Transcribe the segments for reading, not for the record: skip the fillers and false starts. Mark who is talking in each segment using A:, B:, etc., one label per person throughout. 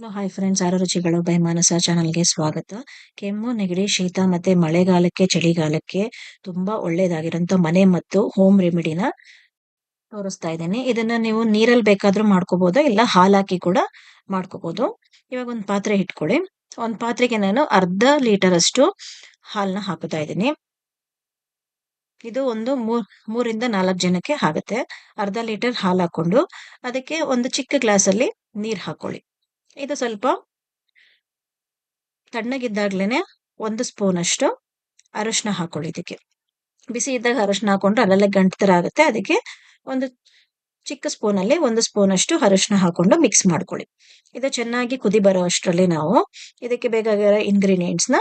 A: Hello hi friends, ಆರೋರುಚಿಗಳು by ಮಾನಸ ಚಾನಲ್ಗೆ ಸ್ವಾಗತ. ಕೆಮ್ಮು, ನೆಗಡಿ, ಶೀತ ಮತ್ತೆ ಮಳೆಗಾಲಕ್ಕೆ ಚಳಿಗಾಲಕ್ಕೆ ತುಂಬಾ ಒಳ್ಳೇದಾಗಿರೋಂಥ ಮನೆ ಮತ್ತು ಹೋಮ್ ರೆಮಿಡಿನ ತೋರಿಸ್ತಾ ಇದ್ದೀನಿ. ಇದನ್ನ ನೀವು ನೀರಲ್ಲಿ ಬೇಕಾದ್ರೂ ಮಾಡ್ಕೋಬಹುದು, ಇಲ್ಲ ಹಾಲಾಕಿ ಕೂಡ ಮಾಡ್ಕೋಬಹುದು. ಇವಾಗ ಒಂದು ಪಾತ್ರೆ ಇಟ್ಕೊಳ್ಳಿ. ಒಂದು ಪಾತ್ರೆಗೆ ನಾನು ಅರ್ಧ ಲೀಟರ್ ಅಷ್ಟು ಹಾಲನ್ನ ಹಾಕುತ್ತಾ ಇದ್ದೀನಿ. ಇದು ಒಂದು ಮೂರಿಂದ 4 ಜನಕ್ಕೆ ಆಗುತ್ತೆ. ಅರ್ಧ ಲೀಟರ್ ಹಾಲು ಹಾಕೊಂಡು ಅದಕ್ಕೆ ಒಂದು ಚಿಕ್ಕ ಗ್ಲಾಸಲ್ಲಿ ನೀರು ಹಾಕೊಳ್ಳಿ. ಇದು ಸ್ವಲ್ಪ ತಣ್ಣಗಿದ್ದಾಗ್ಲೇನೆ 1 ಸ್ಪೂನ್ ಅಷ್ಟು ಅರಶಿನ ಹಾಕೊಳ್ಳಿ. ಇದಕ್ಕೆ ಬಿಸಿ ಇದ್ದಾಗ ಅರಶಿನ ಹಾಕೊಂಡ್ರೆ ಅಲ್ಲಲ್ಲೇ ಗಂಟು ತರ ಆಗುತ್ತೆ. ಅದಕ್ಕೆ ಒಂದು ಚಿಕ್ಕ ಸ್ಪೂನಲ್ಲಿ 1 ಸ್ಪೂನ್ ಅಷ್ಟು ಅರಶಿನ ಹಾಕೊಂಡು ಮಿಕ್ಸ್ ಮಾಡ್ಕೊಳ್ಳಿ. ಇದು ಚೆನ್ನಾಗಿ ಕುದಿ ಬರೋ ಅಷ್ಟರಲ್ಲಿ ನಾವು ಇದಕ್ಕೆ ಬೇಕಾಗಿರೋ ಇಂಗ್ರೀಡಿಯೆಂಟ್ಸ್ ನ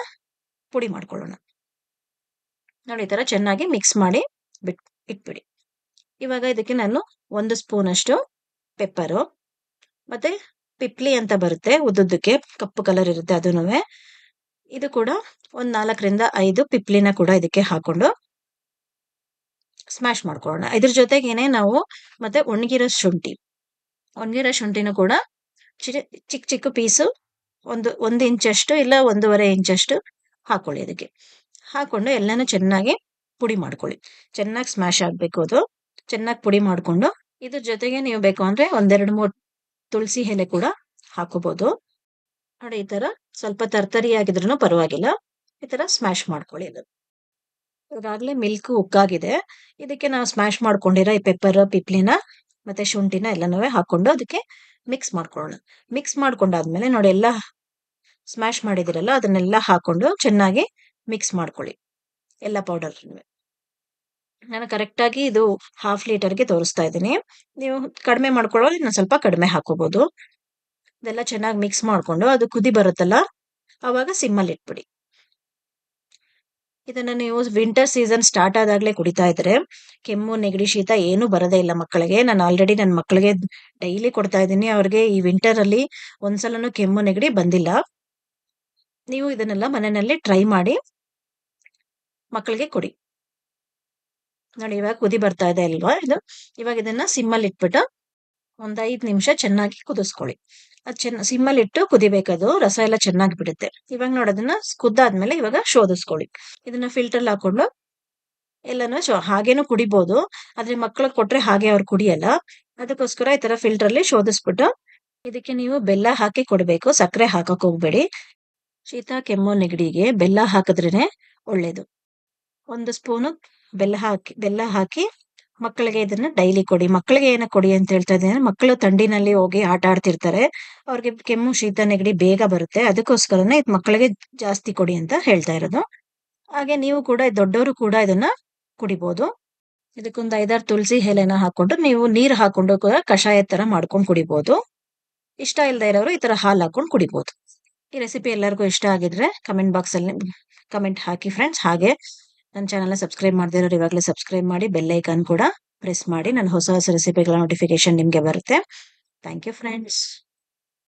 A: ಪುಡಿ ಮಾಡ್ಕೊಳ್ಳೋಣ. ನೋಡಿ, ಈ ತರ ಚೆನ್ನಾಗಿ ಮಿಕ್ಸ್ ಮಾಡಿ ಇಟ್ಬಿಡಿ. ಇವಾಗ ಇದಕ್ಕೆ ನಾನು 1 ಸ್ಪೂನ್ ಅಷ್ಟು ಪೆಪ್ಪರು, ಮತ್ತೆ ಪಿಪ್ಲಿ ಅಂತ ಬರುತ್ತೆ, ಉದ್ದುದ್ದಕ್ಕೆ ಕಪ್ಪು ಕಲರ್ ಇರುತ್ತೆ, ಅದನ್ನು ಇದು ಕೂಡ ಒಂದು 4ರಿಂದ 5 ಪಿಪ್ಲಿನ ಕೂಡ ಇದಕ್ಕೆ ಹಾಕೊಂಡು ಸ್ಮ್ಯಾಶ್ ಮಾಡ್ಕೊಳ್ಳೋಣ. ಇದ್ರ ಜೊತೆಗೇನೆ ನಾವು ಮತ್ತೆ ಒಣಗಿರೋ ಶುಂಠಿನ ಕೂಡ ಚಿಕ್ಕ ಚಿಕ್ಕ ಪೀಸು ಒಂದು ಇಂಚಷ್ಟು ಇಲ್ಲ 1.5 ಇಂಚಷ್ಟು ಹಾಕೊಳ್ಳಿ. ಅದಕ್ಕೆ ಹಾಕೊಂಡು ಎಲ್ಲಾನು ಚೆನ್ನಾಗಿ ಪುಡಿ ಮಾಡ್ಕೊಳ್ಳಿ. ಚೆನ್ನಾಗಿ ಸ್ಮ್ಯಾಶ್ ಆಗ್ಬೇಕು. ಅದು ಚೆನ್ನಾಗಿ ಪುಡಿ ಮಾಡ್ಕೊಂಡು ಇದ್ರ ಜೊತೆಗೆ ನೀವು ಬೇಕು ಅಂದ್ರೆ 1-2-3 ತುಳಸಿ ಎಲೆ ಕೂಡ ಹಾಕೋಬಹುದು. ನೋಡಿ, ಈ ತರ ಸ್ವಲ್ಪ ತರ್ತರಿ ಆಗಿದ್ರೂ ಪರವಾಗಿಲ್ಲ. ಈ ತರ ಸ್ಮ್ಯಾಶ್ ಮಾಡ್ಕೊಳ್ಳಿ. ಅದು ಈಗಾಗಲೇ ಮಿಲ್ಕ್ ಉಕ್ಕಾಗಿದೆ. ಇದಕ್ಕೆ ನಾವು ಸ್ಮ್ಯಾಶ್ ಮಾಡ್ಕೊಂಡಿರೋ ಈ ಪೆಪ್ಪರ್, ಪಿಪ್ಲಿನ ಮತ್ತೆ ಶುಂಠಿನ ಎಲ್ಲನೂ ಹಾಕೊಂಡು ಅದಕ್ಕೆ ಮಿಕ್ಸ್ ಮಾಡ್ಕೊಳ್ಳೋಣ. ಮಿಕ್ಸ್ ಮಾಡ್ಕೊಂಡಾದ್ಮೇಲೆ ನೋಡಿ, ಎಲ್ಲ ಸ್ಮ್ಯಾಶ್ ಮಾಡಿದಿರಲ್ಲ ಅದನ್ನೆಲ್ಲ ಹಾಕೊಂಡು ಚೆನ್ನಾಗಿ ಮಿಕ್ಸ್ ಮಾಡ್ಕೊಳ್ಳಿ. ಎಲ್ಲ ಪೌಡರ್ ನಾನು ಕರೆಕ್ಟ್ ಆಗಿ ಇದು ½ ಲೀಟರ್ಗೆ ತೋರಿಸ್ತಾ ಇದ್ದೀನಿ. ನೀವು ಕಡಿಮೆ ಮಾಡ್ಕೊಳ್ಳೋರು ಇನ್ನೊಂದು ಸ್ವಲ್ಪ ಕಡಿಮೆ ಹಾಕೋಬಹುದು. ಇದೆಲ್ಲ ಚೆನ್ನಾಗಿ ಮಿಕ್ಸ್ ಮಾಡ್ಕೊಂಡು ಅದು ಕುದಿ ಬರುತ್ತಲ್ಲ, ಅವಾಗ ಸಿಮ್ಮಲ್ಲಿ ಇಟ್ಬಿಡಿ. ಇದನ್ನ ನೀವು ವಿಂಟರ್ ಸೀಸನ್ ಸ್ಟಾರ್ಟ್ ಆದಾಗ್ಲೇ ಕುಡಿತಾ ಇದ್ರೆ ಕೆಮ್ಮು, ನೆಗಡಿ, ಶೀತ ಏನು ಬರೋದೇ ಇಲ್ಲ ಮಕ್ಕಳಿಗೆ. ನಾನು ಆಲ್ರೆಡಿ ನನ್ನ ಮಕ್ಕಳಿಗೆ ಡೈಲಿ ಕೊಡ್ತಾ ಇದ್ದೀನಿ. ಅವ್ರಿಗೆ ಈ ವಿಂಟರ್ ಅಲ್ಲಿ ಒಂದ್ಸಲನು ಕೆಮ್ಮು, ನೆಗಡಿ ಬಂದಿಲ್ಲ. ನೀವು ಇದನ್ನೆಲ್ಲ ಮನೆಯಲ್ಲಿ ಟ್ರೈ ಮಾಡಿ ಮಕ್ಕಳಿಗೆ ಕೊಡಿ. ನೋಡಿ, ಇವಾಗ ಕುದಿ ಬರ್ತಾ ಇದೆ ಅಲ್ವಾ ಇದು. ಇವಾಗ ಇದನ್ನ ಸಿಮ್ಮಲ್ಲಿ ಇಟ್ಬಿಟ್ಟು ಒಂದ್ 5 ನಿಮಿಷ ಚೆನ್ನಾಗಿ ಕುದಿಸ್ಕೊಳ್ಳಿ. ಅದು ಸಿಮ್ಮಲ್ಲಿ ಇಟ್ಟು ಕುದಿಬೇಕದು, ರಸ ಎಲ್ಲ ಚೆನ್ನಾಗಿ ಬಿಡುತ್ತೆ. ಇವಾಗ ನೋಡೋದನ್ನ ಕುದ್ದಾದ್ಮೇಲೆ ಇವಾಗ ಶೋಧಿಸ್ಕೊಳ್ಳಿ. ಇದನ್ನ ಫಿಲ್ಟರ್ ಹಾಕೊಂಡು ಎಲ್ಲಾನು ಹಾಗೇನು ಕುಡಿಬಹುದು, ಆದ್ರೆ ಮಕ್ಕಳಿಗೆ ಕೊಟ್ರೆ ಹಾಗೆ ಅವ್ರು ಕುಡಿಯಲ್ಲ. ಅದಕ್ಕೋಸ್ಕರ ಈ ತರ ಫಿಲ್ಟರ್ ಅಲ್ಲಿ ಶೋಧಿಸ್ಬಿಟ್ಟು ಇದಕ್ಕೆ ನೀವು ಬೆಲ್ಲ ಹಾಕಿ ಕೊಡ್ಬೇಕು, ಸಕ್ಕರೆ ಹಾಕಕ್ ಹೋಗ್ಬೇಡಿ. ಶೀತ, ಕೆಮ್ಮು, ನೆಗಡಿಗೆ ಬೆಲ್ಲ ಹಾಕಿದ್ರೇನೆ ಒಳ್ಳೇದು. 1 ಸ್ಪೂನು ಬೆಲ್ಲ ಹಾಕಿ ಮಕ್ಕಳಿಗೆ ಇದನ್ನ ಡೈಲಿ ಕೊಡಿ. ಮಕ್ಕಳಿಗೆ ಏನ ಕೊಡಿ ಅಂತ ಹೇಳ್ತಾ ಇದ್ದೀನಿ, ಮಕ್ಕಳು ಥಂಡಿನಲ್ಲಿ ಹೋಗಿ ಆಟ ಆಡ್ತಿರ್ತಾರೆ, ಅವ್ರಿಗೆ ಕೆಮ್ಮು, ಶೀತ, ನೆಗಡಿ ಬೇಗ ಬರುತ್ತೆ. ಅದಕ್ಕೋಸ್ಕರನೇ ಇದು ಮಕ್ಕಳಿಗೆ ಜಾಸ್ತಿ ಕೊಡಿ ಅಂತ ಹೇಳ್ತಾ ಇರೋದು. ಹಾಗೆ ನೀವು ಕೂಡ ದೊಡ್ಡವರು ಕೂಡ ಇದನ್ನ ಕುಡಿಬಹುದು. ಇದಕ್ಕೊಂದು 5-6 ತುಳಸಿ ಎಲೆನ ಹಾಕೊಂಡು ನೀವು ನೀರು ಹಾಕೊಂಡು ಕೂಡ ಕಷಾಯ ತರ ಮಾಡ್ಕೊಂಡು ಕುಡಿಬಹುದು. ಇಷ್ಟ ಇಲ್ಲದೆ ಇರೋರು ಈ ತರ ಹಾಲು ಹಾಕೊಂಡು ಕುಡಿಬಹುದು. ಈ ರೆಸಿಪಿ ಎಲ್ಲರಿಗೂ ಇಷ್ಟ ಆಗಿದ್ರೆ ಕಮೆಂಟ್ ಬಾಕ್ಸ್ ಅಲ್ಲಿ ಕಮೆಂಟ್ ಹಾಕಿ ಫ್ರೆಂಡ್ಸ್. ಹಾಗೆ ನನ್ನ ಚಾನಲ್ನ ಸಬ್ಸ್ಕ್ರೈಬ್ ಮಾಡದಿರೋರು ಇವಾಗಲೇ ಸಬ್ಸ್ಕ್ರೈಬ್ ಮಾಡಿ, ಬೆಲ್ ಐಕಾನ್ ಕೂಡ ಪ್ರೆಸ್ ಮಾಡಿ. ನನ್ನ ಹೊಸ ರೆಸಿಪಿಗಳ ನೋಟಿಫಿಕೇಶನ್ ನಿಮಗೆ ಬರುತ್ತೆ. Thank you friends.